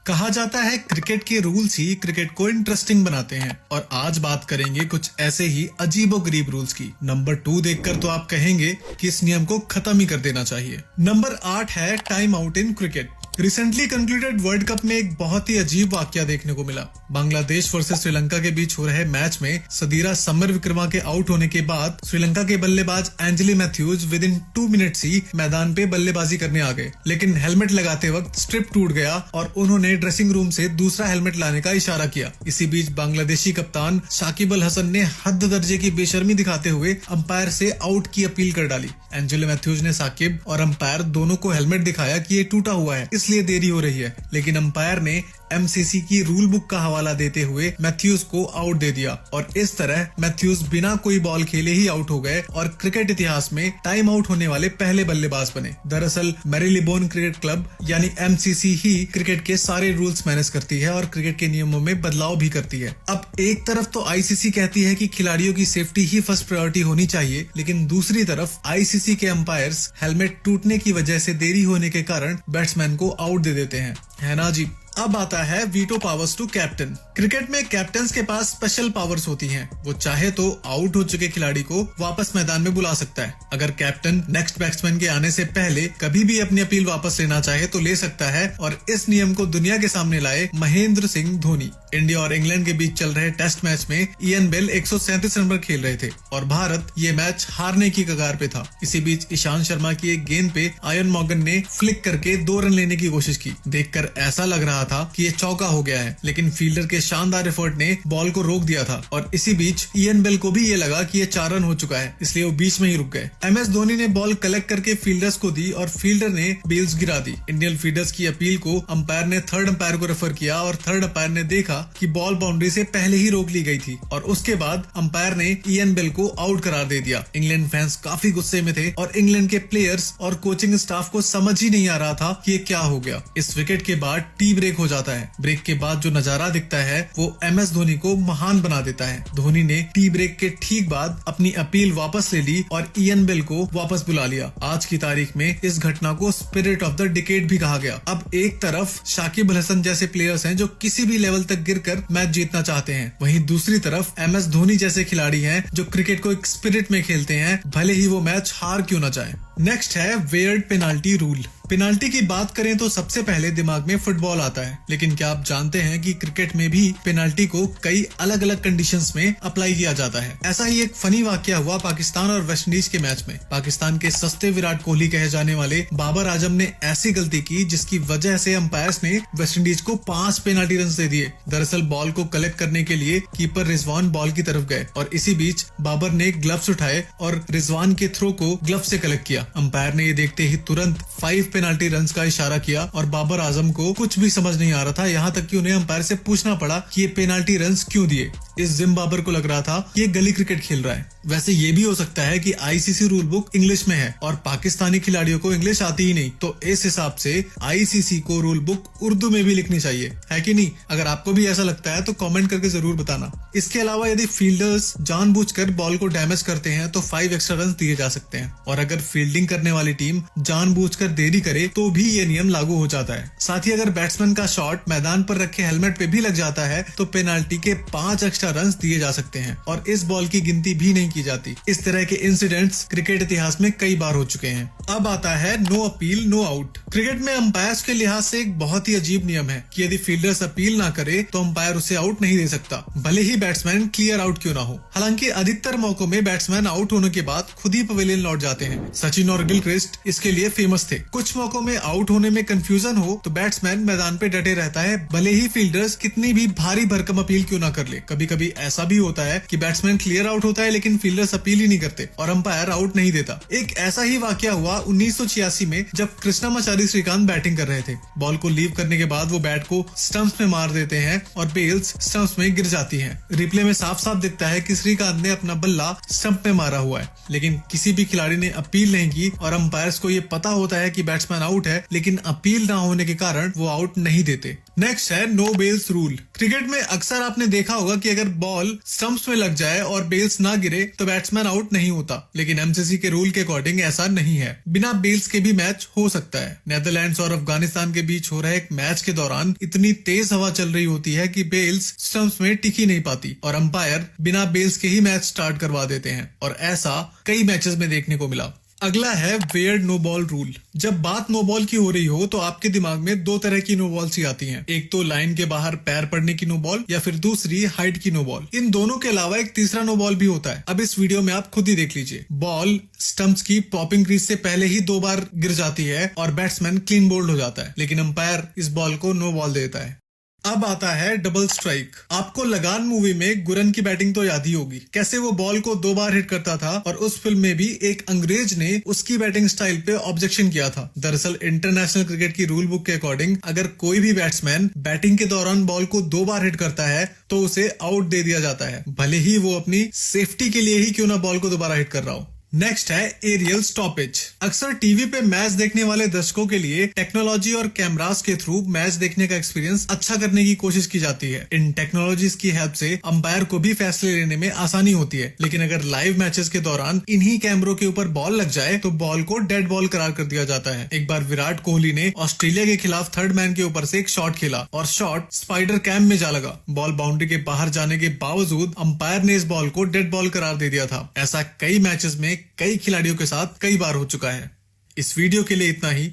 कहा जाता है क्रिकेट के रूल्स ही क्रिकेट को इंटरेस्टिंग बनाते हैं और आज बात करेंगे कुछ ऐसे ही अजीबोगरीब रूल्स की। नंबर 2 देखकर तो आप कहेंगे कि इस नियम को खत्म ही कर देना चाहिए। नंबर 8 है time out in cricket. Recently concluded world cup में एक बहुत ही अजीब वाकया देखने को मिला। बांग्लादेश वर्सेस श्रीलंका के बीच हो रहे मैच में सदीरा समर विक्रमा के आउट होने के बाद श्रीलंका के बल्लेबाज एंजेली मैथ्यूज विद इन 2 मिनट्स ही मैदान पे बल्लेबाजी करने आ गए, लेकिन हेलमेट लगाते वक्त स्ट्रिप टूट गया और उन्होंने ड्रेसिंग रूम से दूसरा हेलमेट लाने का इशारा किया। इसी बीच बांग्लादेशी कप्तान शाकिब अल हसन ने हद दर्जे की बेशर्मी दिखाते हुए अंपायर से आउट की अपील कर डाली। एंजेली मैथ्यूज ने साकिब और अंपायर दोनों को हेलमेट दिखाया कि ये टूटा हुआ है, इसलिए देरी हो रही है, लेकिन अंपायर ने एमसीसी की रूल बुक का हवाला देते हुए मैथ्यूज को आउट दे दिया और इस तरह मैथ्यूज बिना कोई बॉल खेले ही आउट हो गए और क्रिकेट इतिहास में टाइम आउट होने वाले पहले बल्लेबाज बने। दरअसल मैरीलिबोन क्रिकेट क्लब यानी एमसीसी ही क्रिकेट के सारे रूल्स मैनेज करती है और क्रिकेट के नियमों में बदलाव भी करती है। अब एक तरफ तो आईसीसी कहती है कि खिलाड़ियों की सेफ्टी ही फर्स्ट प्रायोरिटी होनी चाहिए, लेकिन दूसरी तरफ आईसीसी के अंपायर्स हेलमेट टूटने की वजह से देरी होने के कारण बैट्समैन को आउट दे देते हैं, है ना जी। अब आता है veto powers to captain. Cricket में कैप्टन्स के पास स्पेशल पावर्स होती हैं। वो चाहे तो आउट हो चुके खिलाड़ी को वापस मैदान में बुला सकता है। अगर कैप्टन नेक्स्ट बैट्समैन के आने से पहले कभी भी अपनी अपील वापस लेना चाहे तो ले सकता है और इस नियम को दुनिया के सामने लाए महेंद्र सिंह धोनी। इंडिया और इंग्लैंड के बीच चल रहे टेस्ट मैच में इयन बेल 137 रन पर खेल रहे थे और भारत ये मैच हारने की कगार पे था। इसी बीच ईशांत शर्मा की एक गेंद पे आयन मॉर्गन ने फ्लिक करके 2 रन लेने की कोशिश की। देखकर ऐसा लग रहा था कि ये चौका हो गया है, लेकिन फील्डर के शानदार एफर्ट ने बॉल को रोक दिया था और इसी बीच इयन बेल को भी ये लगा कि ये 4 रन हो चुका है, इसलिए वो बीच में ही रुक गए। एमएस धोनी ने बॉल कलेक्ट करके फील्डर्स को दी और फील्डर ने बेल्स गिरा दी। इंडियन फील्डर्स की अपील को अंपायर ने थर्ड अंपायर को रेफर किया और थर्ड अंपायर ने देखा कि बॉल बाउंड्री से पहले ही रोक ली गई थी और उसके बाद अंपायर ने इयन बेल को आउट करार दे दिया। इंग्लैंड फैंस काफी गुस्से में थे और इंग्लैंड के प्लेयर्स और कोचिंग स्टाफ को समझ ही नहीं आ रहा था कि ये क्या हो गया। इस विकेट के बाद टी ब्रेक हो जाता है। ब्रेक के बाद जो नजारा दिखता है वो एमएस धोनी को महान बना देता है। धोनी ने टी ब्रेक के ठीक बाद अपनी अपील वापस ले ली और इयन बेल को वापस बुला लिया। आज की तारीख में इस घटना को स्पिरिट ऑफ द डिकेड भी कहा गया। अब एक तरफ शाकिब अल हसन जैसे प्लेयर्स हैं जो किसी भी लेवल तक गिरकर मैच जीतना चाहते हैं, वहीं दूसरी तरफ एमएस धोनी जैसे खिलाड़ी हैं जो क्रिकेट को एक स्पिरिट में खेलते हैं, भले ही वो मैच हार क्यों ना जाए। नेक्स्ट है वेयर्ड पेनाल्टी रूल। पेनाल्टी की बात करें तो सबसे पहले दिमाग में फुटबॉल आता है, लेकिन क्या आप जानते हैं कि क्रिकेट में भी पेनाल्टी को कई अलग अलग कंडीशंस में अप्लाई किया जाता है। ऐसा ही एक फनी वाकया हुआ पाकिस्तान और वेस्टइंडीज के मैच में। पाकिस्तान के सस्ते विराट कोहली कहे जाने वाले बाबर आजम ने ऐसी गलती की जिसकी वजह से अंपायर्स ने वेस्टइंडीज को 5 पेनाल्टी रन दे दिए। दरअसल बॉल को कलेक्ट करने के लिए कीपर रिजवान बॉल की तरफ गए और इसी बीच बाबर ने ग्लव्स उठाए और रिजवान के थ्रो को ग्लव से कलेक्ट किया। अंपायर ने ये देखते ही तुरंत 5 पेनाल्टी रन का इशारा किया और बाबर आजम को कुछ भी समझ नहीं आ रहा था, यहाँ तक कि उन्हें अंपायर से पूछना पड़ा कि ये पेनाल्टी रन क्यों दिए। इस जिम बाबर को लग रहा था कि ये गली क्रिकेट खेल रहा है। वैसे ये भी हो सकता है कि आईसीसी रूल बुक इंग्लिश में है और पाकिस्तानी खिलाड़ियों को इंग्लिश आती ही नहीं, तो इस हिसाब से आईसीसी को रूल बुक उर्दू में भी लिखनी चाहिए, है कि नहीं? अगर आपको भी ऐसा लगता है तो कमेंट करके जरूर बताना। इसके अलावा यदि फील्डर्स जानबूझकर बॉल को डैमेज करते हैं तो 5 एक्स्ट्रा रन दिए जा सकते हैं और अगर फील्डिंग करने वाली टीम जानबूझकर देरी करे तो भी ये नियम लागू हो जाता है। साथ ही अगर बैट्समैन का शॉट मैदान पर रखे हेलमेट पे भी लग जाता है तो पेनाल्टी के 5 एक्स्ट्रा रन दिए जा सकते हैं और इस बॉल की गिनती भी नहीं की जाती। इस तरह के इंसिडेंट्स क्रिकेट इतिहास में कई बार हो चुके हैं। अब आता है no appeal no out. Cricket में अंपायर्स के लिहाज से एक बहुत ही अजीब नियम है कि यदि फील्डर्स अपील ना करे तो अंपायर उसे आउट नहीं दे सकता, भले ही बैट्समैन क्लियर आउट क्यों ना हो। हालांकि अधिकतर मौकों में बैट्समैन आउट होने के बाद खुद ही पवेलियन लौट जाते हैं। सचिन और गिलक्रिस्ट इसके लिए फेमस थे। कुछ मौकों में आउट होने में कंफ्यूजन हो तो बैट्समैन मैदान पे डटे रहता है, भले ही फील्डर्स कितनी भी भारी भरकम अपील क्यों ना कर ले। कभी कभी ऐसा भी होता है कि बैट्समैन क्लियर आउट होता है लेकिन फील्डर्स अपील ही नहीं करते और अंपायर आउट नहीं देता। एक ऐसा ही वाकया हुआ 1986 में जब कृष्णामाचारी श्रीकांत बैटिंग कर रहे थे। बॉल को लीव करने के बाद वो बैट को स्टंप्स में मार देते हैं और बेल्स स्टंप्स में गिर जाती हैं। रिप्ले में साफ साफ दिखता है कि श्रीकांत ने अपना बल्ला स्टंप में मारा हुआ है, लेकिन किसी भी खिलाड़ी ने अपील नहीं की और अंपायर्स को ये पता होता है कि बैट्समैन आउट है, लेकिन अपील ना होने के कारण वो आउट नहीं देते। नेक्स्ट है नो बेल्स रूल। क्रिकेट में अक्सर आपने देखा होगा कि अगर बॉल स्टंप्स में लग जाए और बेल्स ना गिरे तो बैट्समैन आउट नहीं होता, लेकिन एमसीसी के रूल के अकॉर्डिंग ऐसा नहीं है। बिना बेल्स के भी मैच हो सकता है। नेदरलैंड्स और अफगानिस्तान के बीच हो रहे एक मैच के दौरान इतनी तेज हवा चल रही होती है कि बेल्स स्टंप्स में टिक ही नहीं पाती और अंपायर बिना बेल्स के ही मैच स्टार्ट करवा देते हैं, और ऐसा कई मैचेस में देखने को मिला। अगला है वेयर्ड नो बॉल रूल। जब बात नो बॉल की हो रही हो तो आपके दिमाग में दो तरह की नो बॉल्स ही आती हैं। एक तो लाइन के बाहर पैर पड़ने की नो बॉल, या फिर दूसरी हाइट की नो बॉल। इन दोनों के अलावा एक तीसरा नो बॉल भी होता है। अब इस वीडियो में आप खुद ही देख लीजिए। बॉल स्टंप्स की पॉपिंग क्रीज से पहले ही 2 बार गिर जाती है और बैट्समैन क्लीन बोल्ड हो जाता है, लेकिन अंपायर इस बॉल को नो बॉल देता है। अब आता है डबल स्ट्राइक। आपको लगान मूवी में गुरन की बैटिंग तो याद ही होगी, कैसे वो बॉल को 2 बार हिट करता था, और उस फिल्म में भी एक अंग्रेज ने उसकी बैटिंग स्टाइल पे ऑब्जेक्शन किया था। दरअसल इंटरनेशनल क्रिकेट की रूल बुक के अकॉर्डिंग अगर कोई भी बैट्समैन बैटिंग के दौरान बॉल को 2 बार हिट करता है तो उसे आउट दे दिया जाता है, भले ही वो अपनी सेफ्टी के लिए ही क्यों ना बॉल को दोबारा हिट कर रहा हो। नेक्स्ट है एरियल स्टॉपेज। अक्सर टीवी पे मैच देखने वाले दर्शकों के लिए टेक्नोलॉजी और कैमरास के थ्रू मैच देखने का एक्सपीरियंस अच्छा करने की कोशिश की जाती है। इन टेक्नोलॉजीज की हेल्प से अंपायर को भी फैसले लेने में आसानी होती है, लेकिन अगर लाइव मैचेस के दौरान इन्हीं कैमरों के ऊपर बॉल लग जाए तो बॉल को डेड बॉल करार कर दिया जाता है। एक बार विराट कोहली ने ऑस्ट्रेलिया के खिलाफ थर्ड मैन के ऊपर से एक शॉट खेला और शॉट स्पाइडर कैम में जा लगा। बॉल बाउंड्री के बाहर जाने के बावजूद अंपायर ने इस बॉल को डेड बॉल करार दे दिया था। ऐसा कई मैचेस में कई खिलाड़ियों के साथ कई बार हो चुका है। इस वीडियो के लिए इतना ही।